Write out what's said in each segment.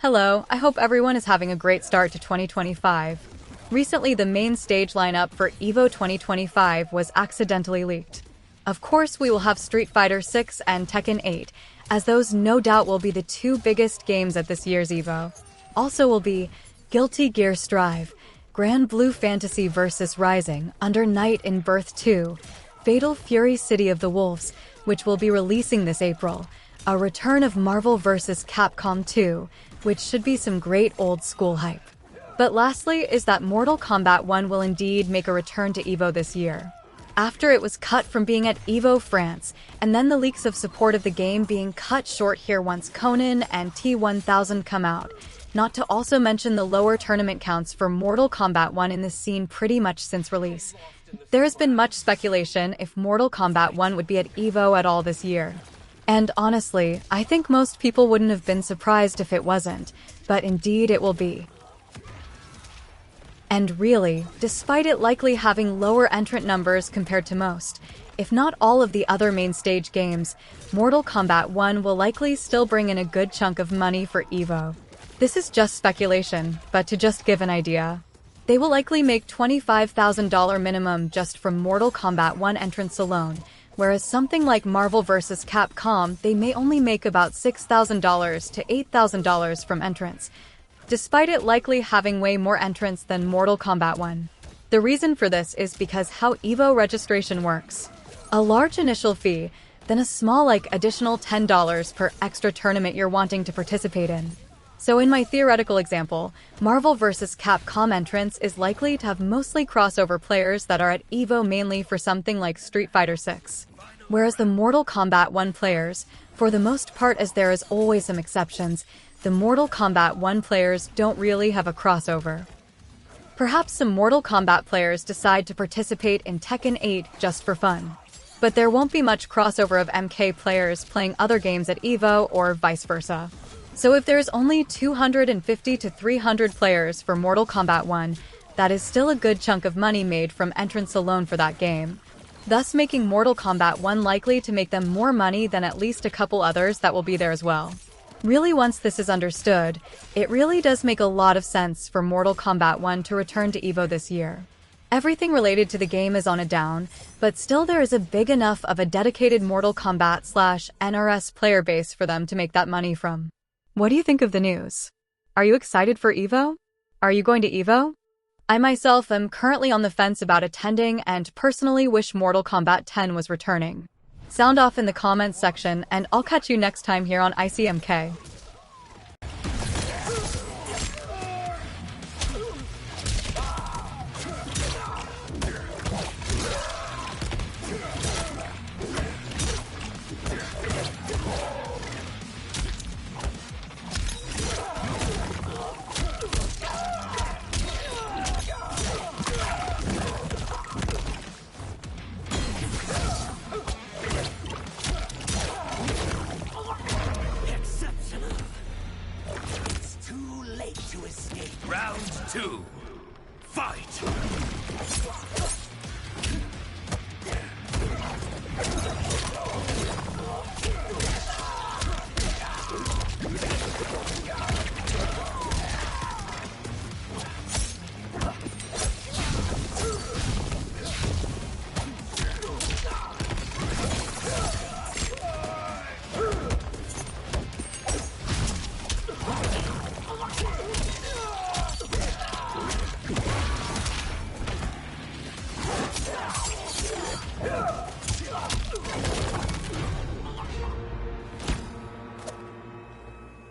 Hello, I hope everyone is having a great start to 2025. Recently, the main stage lineup for EVO 2025 was accidentally leaked. Of course, we will have Street Fighter 6 and Tekken 8, as those no doubt will be the two biggest games at this year's EVO. Also will be Guilty Gear Strive, Grand Blue Fantasy vs. Rising, Under Night in Birth 2, Fatal Fury City of the Wolves, which will be releasing this April, a return of Marvel vs. Capcom 2, which should be some great old school hype. But lastly is that Mortal Kombat 1 will indeed make a return to EVO this year. After it was cut from being at EVO France, and then the leaks of support of the game being cut short here once Conan and T1000 come out. Not to also mention the lower tournament counts for Mortal Kombat 1 in this scene pretty much since release. There has been much speculation if Mortal Kombat 1 would be at EVO at all this year. And honestly, I think most people wouldn't have been surprised if it wasn't, but indeed it will be. And really, despite it likely having lower entrant numbers compared to most, if not all of the other main stage games, Mortal Kombat 1 will likely still bring in a good chunk of money for EVO. This is just speculation, but to just give an idea. They will likely make $25,000 minimum just from Mortal Kombat 1 entrants alone, whereas something like Marvel vs. Capcom, they may only make about $6,000 to $8,000 from entrants, despite it likely having way more entrants than Mortal Kombat 1. The reason for this is because how EVO registration works. A large initial fee, then a small additional $10 per extra tournament you're wanting to participate in. So in my theoretical example, Marvel vs. Capcom entrants is likely to have mostly crossover players that are at EVO mainly for something like Street Fighter 6. Whereas the Mortal Kombat 1 players, for the most part as there is always some exceptions, the Mortal Kombat 1 players don't really have a crossover. Perhaps some Mortal Kombat players decide to participate in Tekken 8 just for fun. But there won't be much crossover of MK players playing other games at EVO or vice versa. So if there's only 250 to 300 players for Mortal Kombat 1, that is still a good chunk of money made from entrants alone for that game, thus making Mortal Kombat 1 likely to make them more money than at least a couple others that will be there as well. Really, once this is understood, it really does make a lot of sense for Mortal Kombat 1 to return to EVO this year. Everything related to the game is on a down, but still there is a big enough of a dedicated Mortal Kombat/NRS player base for them to make that money from. What do you think of the news? Are you excited for EVO? Are you going to EVO? I myself am currently on the fence about attending and personally wish Mortal Kombat 10 was returning. Sound off in the comments section, and I'll catch you next time here on ICMK. Round 2. Fight!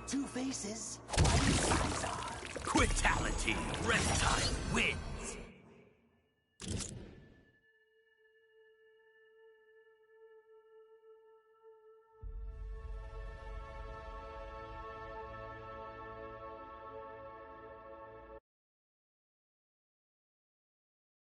Two faces, one Caesar. Quitality, Reptile win.